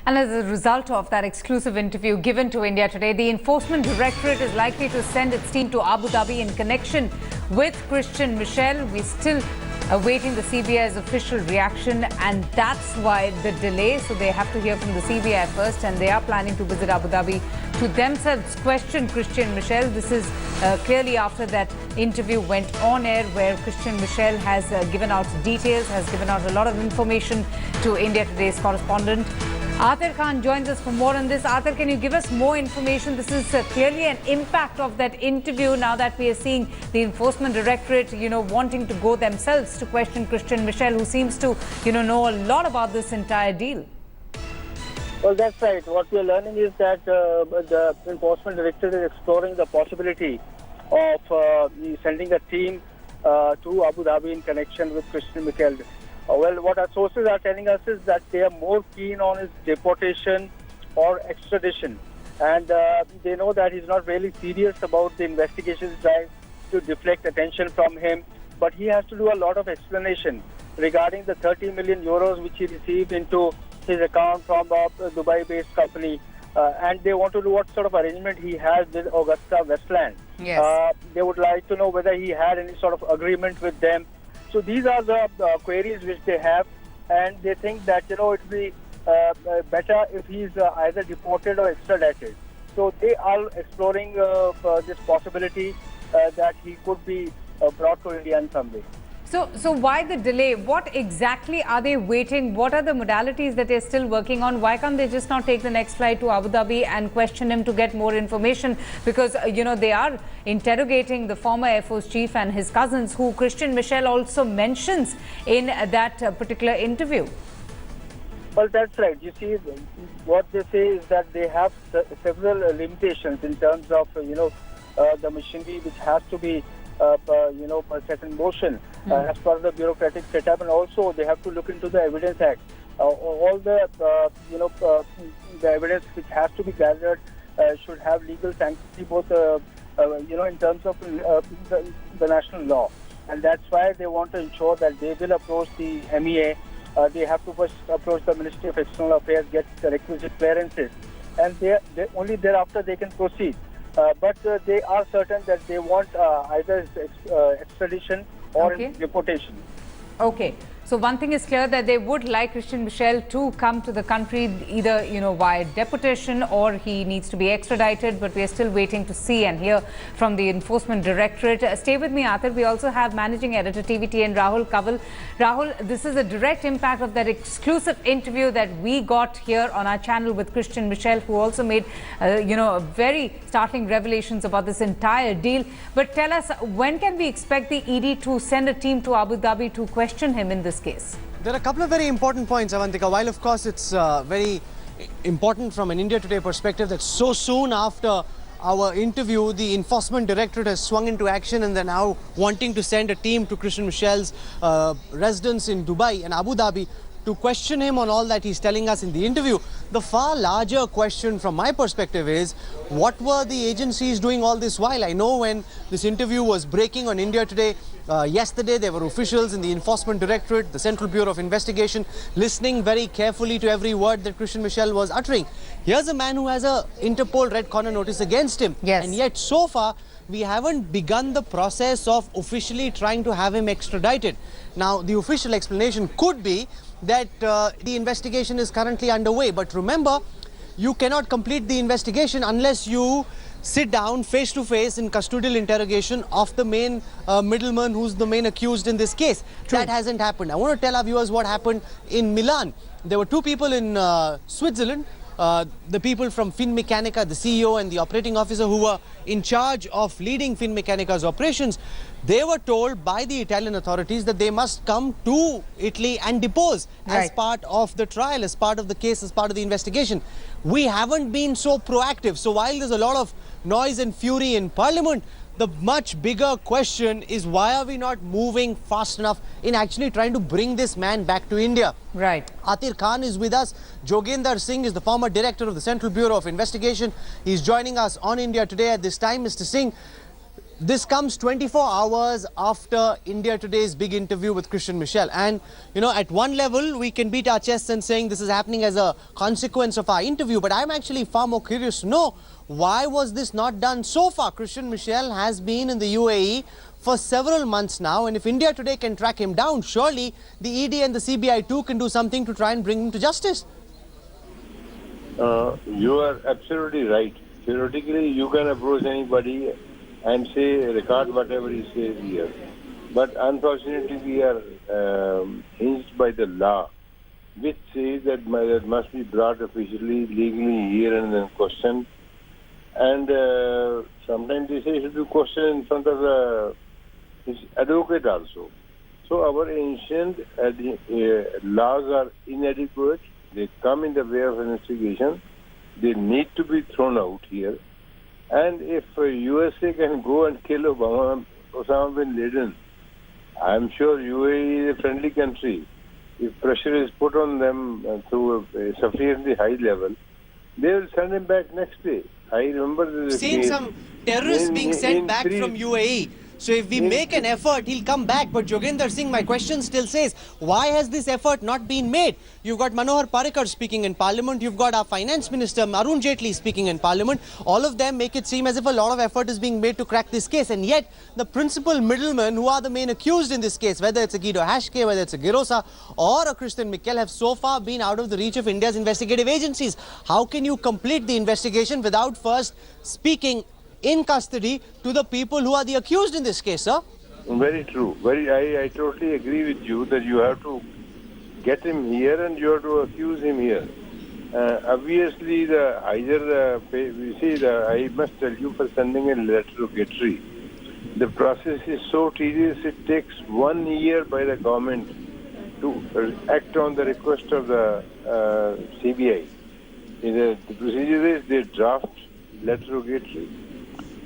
And as a result of that exclusive interview given to India Today, the Enforcement Directorate is likely to send its team to Abu Dhabi in connection with Christian Michel. We're still awaiting the CBI's official reaction, and that's why the delay. So they have to hear from the CBI first, and they are planning to visit Abu Dhabi to themselves question Christian Michel. This is clearly after that interview went on air, where Christian Michel has given out details, has given out a lot of information to India Today's correspondent. Athir Khan joins us for more on this. Athir, can you give us more information? This is clearly an impact of that interview now that we are seeing the Enforcement Directorate, wanting to go themselves to question Christian Michel, who seems to, know a lot about this entire deal. Well, that's right. What we are learning is that the Enforcement Directorate is exploring the possibility of sending a team to Abu Dhabi in connection with Christian Michel. Well, what our sources are telling us is that they are more keen on his deportation or extradition. And they know that he's not really serious about the investigations trying to deflect attention from him. But he has to do a lot of explanation regarding the 30 million euros which he received into his account from a Dubai-based company. And they want to know what sort of arrangement he has with AgustaWestland. Yes. They would like to know whether he had any sort of agreement with them. So these are the queries which they have, and they think that it would be better if he's either deported or extradited. So they are exploring this possibility that he could be brought to India in some way. So why the delay? What exactly are they waiting? What are the modalities that they're still working on? Why can't they just not take the next flight to Abu Dhabi and question him to get more information? Because, they are interrogating the former Air Force chief and his cousins, who Christian Michel also mentions in that particular interview. Well, that's right. You see, what they say is that they have several limitations in terms of, the machinery which has to be set in motion as per the bureaucratic setup, and also they have to look into the Evidence Act. All the the evidence which has to be gathered should have legal sanctity, both in terms of the national law, and that's why they want to ensure that they will approach the MEA. They have to first approach the Ministry of External Affairs, get the requisite clearances, and they only thereafter they can proceed. But they are certain that they want either extradition or deportation. Okay. So one thing is clear, that they would like Christian Michel to come to the country, either, via deportation, or he needs to be extradited. But we are still waiting to see and hear from the Enforcement Directorate. Stay with me, Athir. We also have Managing Editor TVTN Rahul Kaval. Rahul, this is a direct impact of that exclusive interview that we got here on our channel with Christian Michel, who also made, very startling revelations about this entire deal. But tell us, when can we expect the ED to send a team to Abu Dhabi to question him in this case? There are a couple of very important points, Avantika. While of course it's very important from an India Today perspective that so soon after our interview, the Enforcement Directorate has swung into action, and they're now wanting to send a team to Christian Michel's residence in Dubai and Abu Dhabi to question him on all that he's telling us in the interview. The far larger question from my perspective is, what were the agencies doing all this while? I know when this interview was breaking on India Today yesterday, there were officials in the Enforcement Directorate, the Central Bureau of Investigation, listening very carefully to every word that Christian Michel was uttering. Here's a man who has a Interpol Red Corner notice against him. Yes. And yet so far, we haven't begun the process of officially trying to have him extradited. Now, the official explanation could be that the investigation is currently underway. But remember, you cannot complete the investigation unless you sit down face to face in custodial interrogation of the main middleman, who's the main accused in this case. True. That hasn't happened. I want to tell our viewers what happened in Milan. There were two people in Switzerland, the people from Finmeccanica, the CEO and the operating officer who were in charge of leading Finmeccanica's operations. They were told by the Italian authorities that they must come to Italy and depose as part of the trial, as part of the case, as part of the investigation. We haven't been so proactive. So while there's a lot of noise and fury in Parliament, the much bigger question is, why are we not moving fast enough in actually trying to bring this man back to India? Right. Athir Khan is with us. Jogendar Singh is the former director of the Central Bureau of Investigation. He's joining us on India Today at this time. Mr. Singh, this comes 24 hours after India Today's big interview with Christian Michel. And, you know, at one level, we can beat our chests and saying this is happening as a consequence of our interview. But I'm actually far more curious to know, why was this not done so far? Christian Michel has been in the UAE for several months now. And if India Today can track him down, surely the ED and the CBI too can do something to try and bring him to justice. You are absolutely right. Theoretically, you can approach anybody and say, record whatever he says here. But unfortunately, we are hinged by the law, which says that that must be brought officially, legally here and then questioned. And sometimes they say it should be questioned in front of his advocate also. So our ancient laws are inadequate. They come in the way of investigation. They need to be thrown out here. And if USA can go and kill Osama bin Laden, I'm sure UAE is a friendly country. If pressure is put on them to a sufficiently high level, they will send him back next day. I remember seen some terrorists being sent back from UAE. So if we make an effort, he'll come back. But Joginder Singh, my question still says, why has this effort not been made? You've got Manohar Parrikar speaking in Parliament. You've got our Finance Minister, Arun Jaitley, speaking in Parliament. All of them make it seem as if a lot of effort is being made to crack this case. And yet, the principal middlemen, who are the main accused in this case, whether it's a Guido Hashke, whether it's a Girosa or a Christian Michel, have so far been out of the reach of India's investigative agencies. How can you complete the investigation without first speaking in custody to the people who are the accused in this case, sir? Very true. I totally agree with you that you have to get him here and you have to accuse him here. Obviously, I must tell you, for sending a letter to Directorate, the process is so tedious. It takes 1 year by the government to act on the request of the CBI. The procedure is they draft letter to Directorate.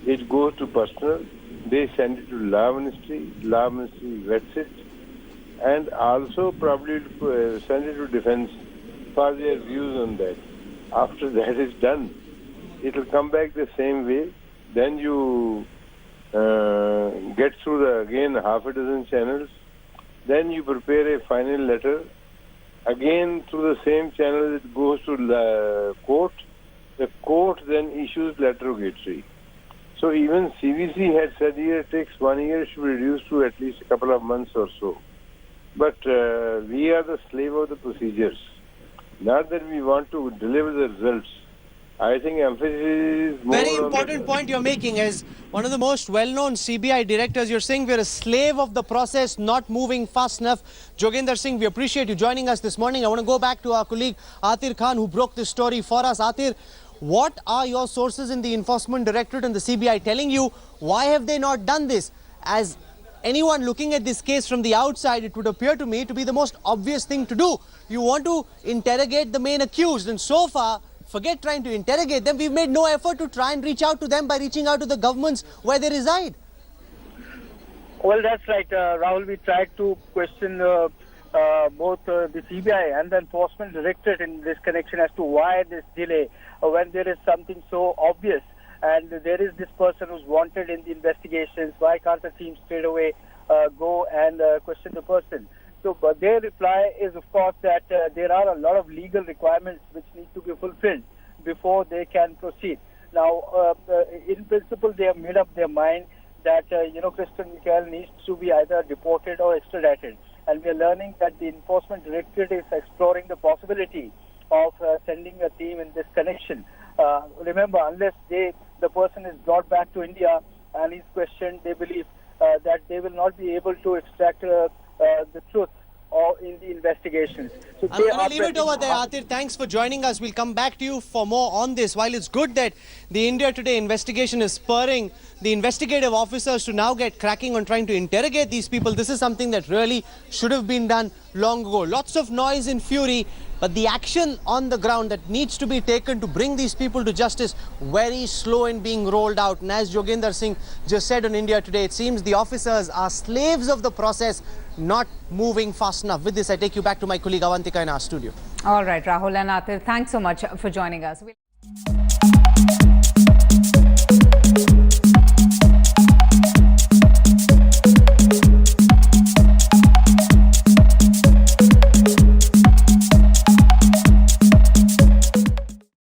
It goes to personal, they send it to Law Ministry vets it, and also probably send it to Defense for their views on that. After that is done, it will come back the same way. Then you get through again half a dozen channels. Then you prepare a final letter. Again through the same channel it goes to the court. The court then issues letter to Directorate. So even CVC had said here it takes 1 year, should be reduced to at least a couple of months or so. But we are the slave of the procedures. Not that we want to deliver the results. I think emphasis is more very important point you're making. As one of the most well-known CBI directors, you're saying we're a slave of the process, not moving fast enough. Joginder Singh, we appreciate you joining us this morning. I want to go back to our colleague Atir Khan, who broke this story for us. Atir, what are your sources in the Enforcement Directorate and the CBI telling you? Why have they not done this? As anyone looking at this case from the outside, it would appear to me to be the most obvious thing to do. You want to interrogate the main accused, and so far, forget trying to interrogate them, we've made no effort to try and reach out to them by reaching out to the governments where they reside. Well, that's right, Rahul. We tried to question both the CBI and the Enforcement Directorate in this connection as to why this delay when there is something so obvious and there is this person who's wanted in the investigations. Why can't the team straight away go and question the person? So their reply is, of course, that there are a lot of legal requirements which need to be fulfilled before they can proceed. Now, in principle, they have made up their mind that, Christian Michel needs to be either deported or extradited. And we are learning that the Enforcement Directorate is exploring the possibility of sending a team in this connection. Remember, unless the person is brought back to India and is questioned, they believe that they will not be able to extract the truth or in the investigations. So I'm going to leave it over there, Atir. Thanks for joining us. We'll come back to you for more on this. While it's good that the India Today investigation is spurring the investigative officers to now get cracking on trying to interrogate these people, this is something that really should have been done long ago. Lots of noise and fury, but the action on the ground that needs to be taken to bring these people to justice, very slow in being rolled out. And as Joginder Singh just said on India Today, it seems the officers are slaves of the process, not moving fast enough. With this, I take you back to my colleague Avantika in our studio. All right, Rahul and Atir, thanks so much for joining us.